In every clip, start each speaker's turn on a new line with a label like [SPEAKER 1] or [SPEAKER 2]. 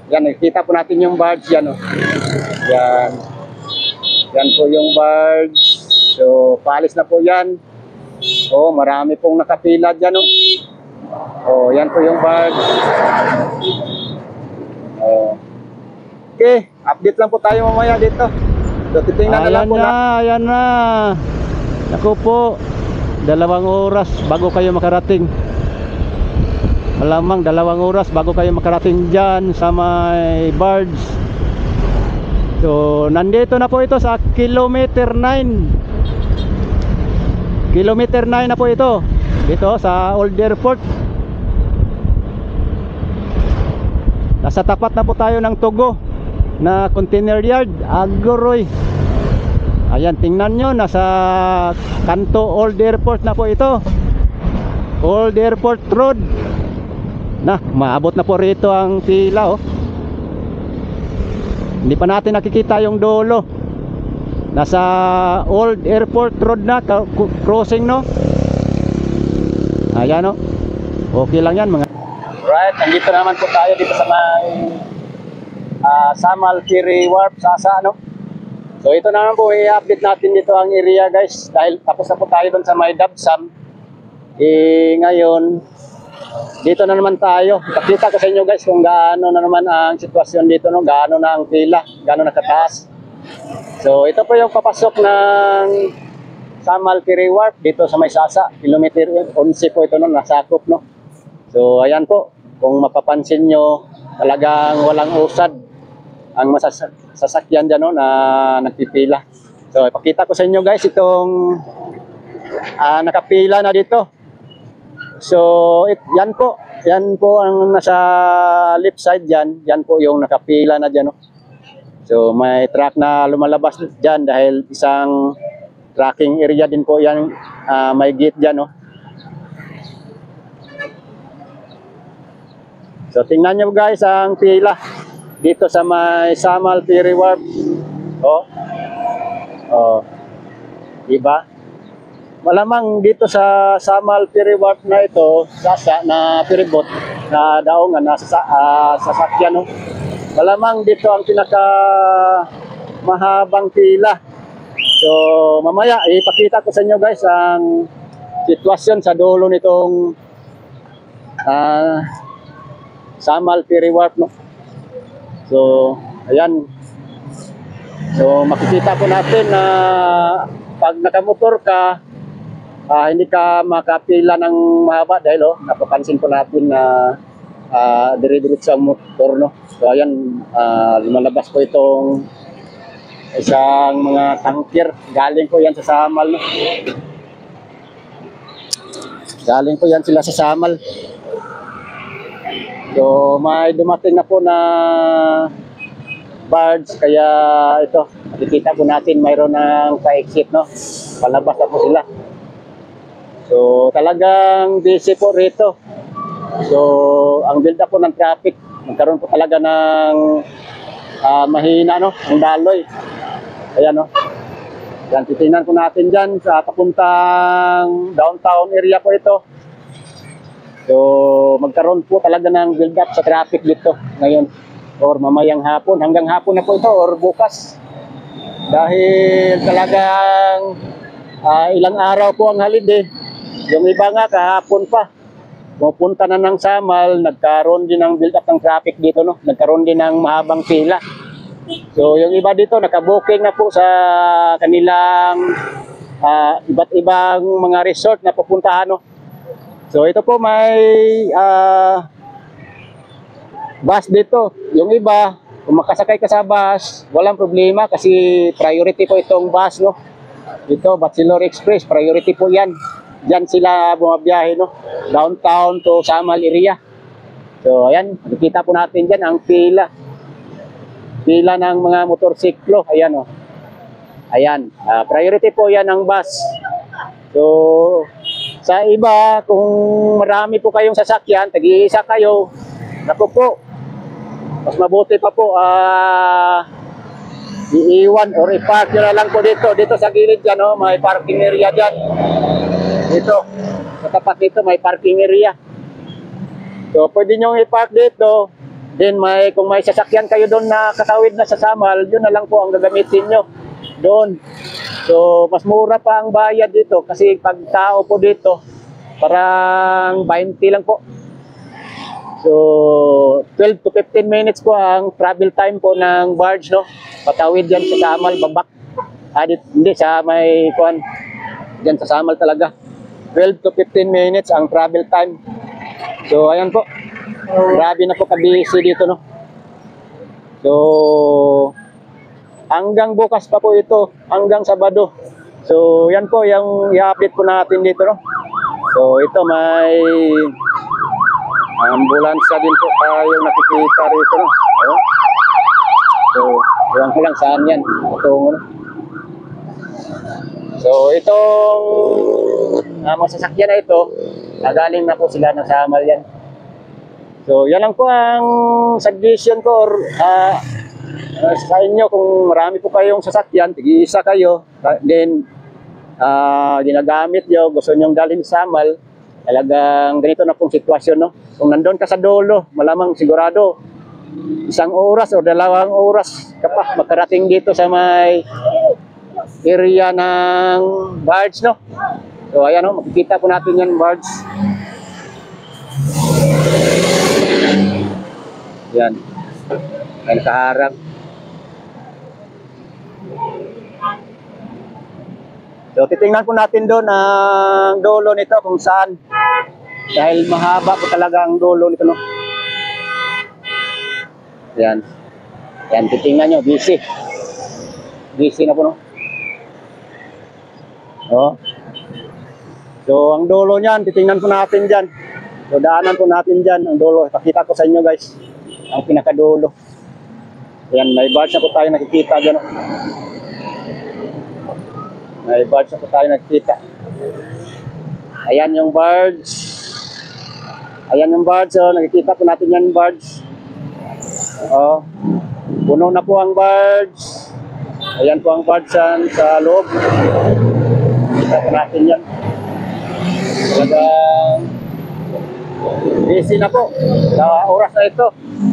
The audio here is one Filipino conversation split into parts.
[SPEAKER 1] Yan, nakikita po natin yung birds yan, oh. Yan. Yan po yung birds. So, paalis na po yan. Oh, marami pong nakapila dyan, oh. Oh, yan po yung birds. Oh. Okay, update lang po tayo mamaya dito. So, titingnan na lang po na.
[SPEAKER 2] Ayan na. Naku po, 2 oras bago kayo makarating. Malamang 2 oras bago kayo makarating dyan sa may birds. So, nandito na po ito sa kilometer 9. Kilometer 9 na po ito. Dito sa Old Airport. Nasa tapat na po tayo ng Togo na container yard, Agoroy. Ayan, tingnan nyo, nasa kanto Old Airport na po ito. Old Airport Road. Na, maabot na po rito ang pila, oh. Hindi pa natin nakikita yung dulo. Nasa Old Airport Road na, crossing, no. Ayan, oh. Okay lang yan, mga.
[SPEAKER 1] Right, nandito naman po tayo dito sa may Samal Ferry Wharf, Sasa, no? So ito naman po, i-update natin dito ang area, guys. Dahil tapos na po tayo doon sa may Dabsam. Ngayon, dito na naman tayo. Ipakita ko sa inyo, guys, kung gaano na naman ang sitwasyon dito, no? Gaano na ang pila, gaano na kataas. So ito po yung papasok ng Samal Ferry Wharf dito sa may Sasa. Kilometer 11 po ito, no? Nasakop, no? So ayan po, kung mapapansin nyo, talagang walang usad ang sasakyan dyan, no, na nagpipila. So ipakita ko sa inyo, guys, itong nakapila na dito. So yan po ang nasa left side dyan. Yan po yung nakapila na dyan, no? So may truck na lumalabas dyan dahil isang tracking area din po yan, may gate dyan, no? So tingnan nyo, guys, ang pila dito sa may Samal Ferry Wharf. Oh, diba? Malamang dito sa Samal Ferry Wharf na ito, Sasa, na ferryboat na daungan na sasakyan, no? Malamang dito ang pinaka mahabang pila. So mamaya ipakita ko sa inyo, guys, ang sitwasyon sa dulo nitong Samal Ferry Wharf, no? So ayan. So makikita po natin na pag nakamotor ka, hindi ka makapila ng mahaba dahil, oh, napapansin po natin na dire-diretso ang motor, no? So ayan, lumalabas po itong isang mga tanker. Galing po yan sa Samal, no? Galing po yan sila sa Samal. So may dumating na po na birds, kaya ito, makikita po natin mayroon ng pa-exit, no? Palabas na po sila. So talagang busy po rito. So ang build up po ng traffic, magkaroon po talaga ng mahina, no, ang daloy. Ayan, no. Yan, titingnan po natin dyan sa papuntang downtown area po ito. So magkaroon po talaga ng build up sa traffic dito ngayon or mamayang hapon. Hanggang hapon na po ito or bukas. Dahil talagang ilang araw po ang holiday. Yung iba nga kahapon pa. Pupunta na ng Samal, nagkaroon din ng build up ng traffic dito, no? Nagkaroon din ng mahabang pila. So yung iba dito nakabooking na po sa kanilang iba't ibang mga resort na pupuntahan, no? So ito po may bus dito. Yung iba, kung makasakay ka sa bus, walang problema kasi priority po itong bus, no? Ito, Bachelor Express, priority po yan. Diyan sila bumabiyahe, no? Downtown to Samal area. So ayan, nakikita po natin dyan ang pila. Pila ng mga motorsiklo. Ayan, oh. Ayan, priority po yan ang bus. So sa iba, kung marami po kayong sasakyan, tag-iisa kayo, naku po, mas mabuti pa po iiwan or i-park nyo na lang po dito sa gilid dyan, oh, may parking area dyan. Dito, sa tapat dito may parking area. So pwede nyo i-park dito, Then kung may sasakyan kayo doon na katawid na sa Samal, yun na lang po ang gagamitin nyo doon. So mas mura pa ang bayad dito kasi pag tao po dito parang 20 lang po. So 12 to 15 minutes po ang travel time po ng barge, no? Patawid yan sa Samal, babak. Hindi sa may kuan. Diyan sa Samal talaga. 12 to 15 minutes ang travel time. So ayan po. Grabe na po ka-busy dito, no? So hanggang bukas pa po ito, hanggang Sabado. So yan po yung i-update po natin dito, no? So ito may ambulansya din po tayong nakikita rito, no? So iwan ko lang saan yan. Patungo, no? So itong mga sasakyan na ito, nagaling na po sila ng Samal yan. So yan lang po ang suggestion ko sa inyo. Kung marami po kayong sasakyan, tig-isa kayo, then ginagamit nyo, gusto nyo dalhin sa Samal, talagang ganito na pong sitwasyon, no? Kung nandun ka sa dulo, malamang sigurado 1 oras o 2 oras ka pa makarating dito sa may area ng barge, no? So ayan, no? Makikita po natin yan, barge. Yan. Ay nakaharap. So titingnan po natin doon ang dulo nito kung saan. Dahil mahaba po talaga ang dulo nito, no? Yan. Yan, titingnan nyo. Busy. Busy na po, no? Oh. So ang dulo niyan, titingnan po natin dyan. So daanan po natin dyan ang dulo. Pakita ko sa inyo, guys, ang pinakadulo. Ayan, may barge na po tayo nakikita dyan, no? May barge na po tayo nakikita. Ayan yung barge. Ayan yung barge, oh. Nakikita po natin yan, barge. Oh. Puno na po ang barge. Ayan po ang barge sa loob. Nakikita po natin yan. Talagang busy na po sa oras na ito.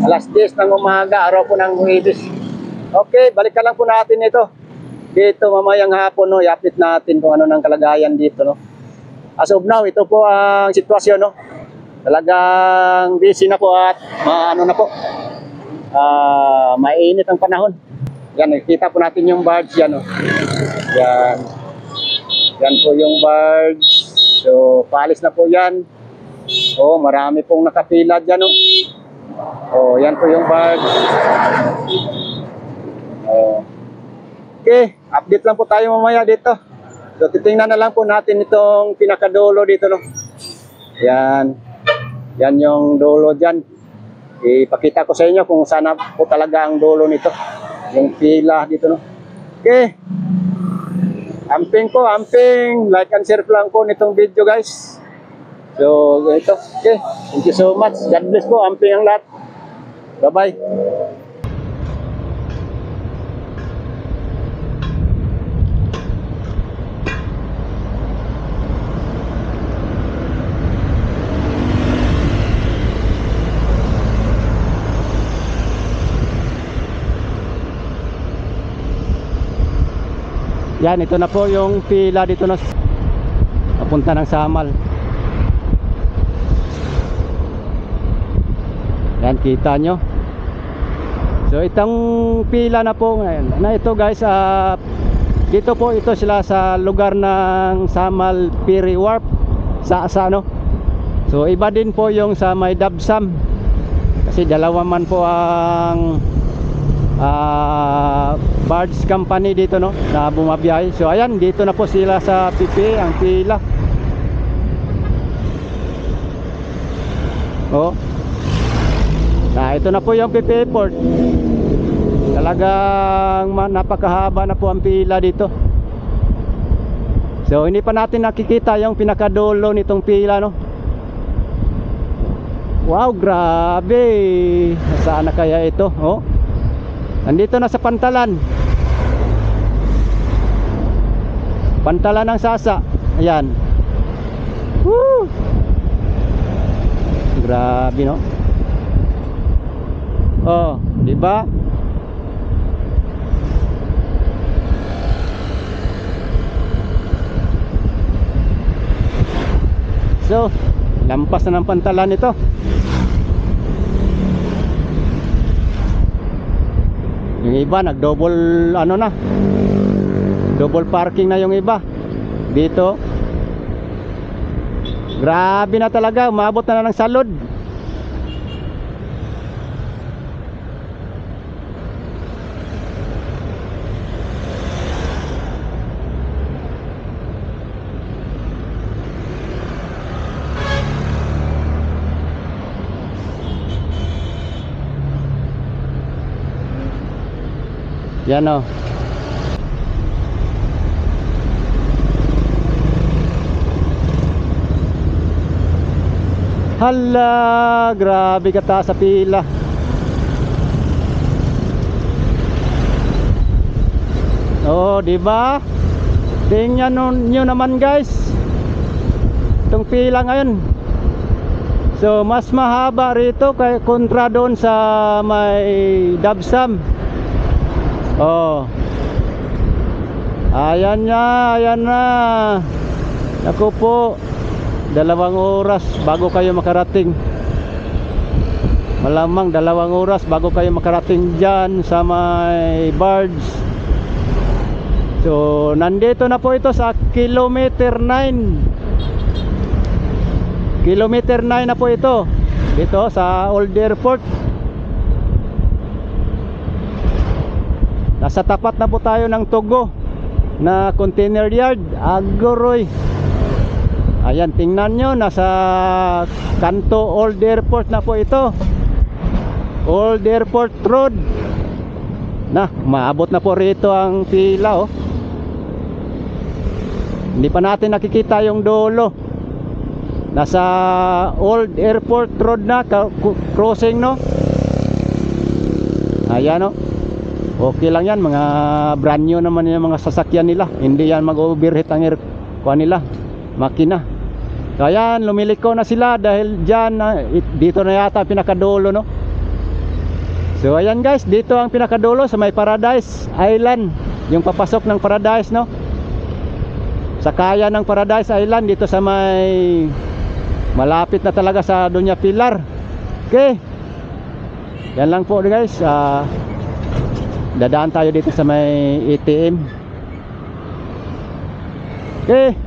[SPEAKER 1] Alas 10 ng umaga, araw po ng Huwebes. Okay, balikan lang po natin ito. Dito mamayang hapon, no, i-update natin kung ano ng kalagayan dito, no. As of now, ito po ang sitwasyon, no. Talagang busy na po at ano na po. Mainit ang panahon. Yan, nakikita po natin yung barge yan, no. Yan. Yan po yung barge. So, paalis na po yan. Oh, marami pong nakapila dyan, no. Oh, yan po yung barge. Oh. Okay, update lang po tayo mamaya dito. So, titingnan na lang po natin itong pinakadulo dito, no. Yan. Yan yung dulo dyan. Ipakita ko sa inyo kung saan po talaga ang dulo nito. Yung pila dito, no. Okay. Amping po, amping. Like and share lang po nitong video, guys. So, ito. Okay. Thank you so much. God bless po. Amping ang lahat. Bye-bye.
[SPEAKER 2] Yan, ito na po yung pila dito na papunta ng Samal. Yan, kita nyo. So itong pila na po ngayon na ito, guys, dito po ito sila sa lugar ng Samal Ferry Wharf sa no. So iba din po yung sa may Dabsam kasi dalawa man po ang barge company dito, no, na bumabiyahe. So ayan, dito na po sila sa PP ang pila. Oh. Nah, ito na po yung PP port. Talagang napakahaba na po ang pila dito. So hindi pa natin nakikita yung pinakadulo nitong pila, no. Wow, grabe. Saan na kaya ito? Oh. Nandito na sa Pantalan. Pantalan ng Sasa. Ayan. Woo! Grabe, no? Oh, di ba? So, lampas na ng pantalan ito. Yung iba nag-double ano na. Double parking na yung iba. Dito. Grabe na talaga, umabot na ng salod. Yan o. Hala, grabe ka ta sa pila. Oh, di ba? Tingnan nyo naman guys. Itong pila ngayon. So, mas mahaba rito kay kontra doon sa may Dabsam. Oh. Ayan na, ayan na. Naku po. 2 oras bago kayo makarating. Malamang 2 oras bago kayo makarating dyan sa may Bards. So, nandito na po ito sa kilometer 9. Kilometer 9 na po ito. Dito sa Old Airport. Nasa tapat na po tayo ng Togo na container yard, Agoroy. Ayan, tingnan nyo, nasa kanto Old Airport na po ito. Old Airport Road. Na, maabot na po rito ang pila oh. Hindi pa natin nakikita yung dulo. Nasa Old Airport Road na, crossing no. Ayan oh. Okay lang yan, mga brand new naman yung mga sasakyan nila. Hindi yan mag-overheat ang kuha nila, makina. So ayan, lumiliko na sila dahil dyan, dito na yata pinakadulo no. So ayan guys, dito ang pinakadulo sa may Paradise Island. Yung papasok ng Paradise no. Sa kaya ng Paradise Island, dito sa may malapit na talaga sa Doña Pilar. Okay, yan lang po guys. Dadaan tayo dito sa may ATM. Okay.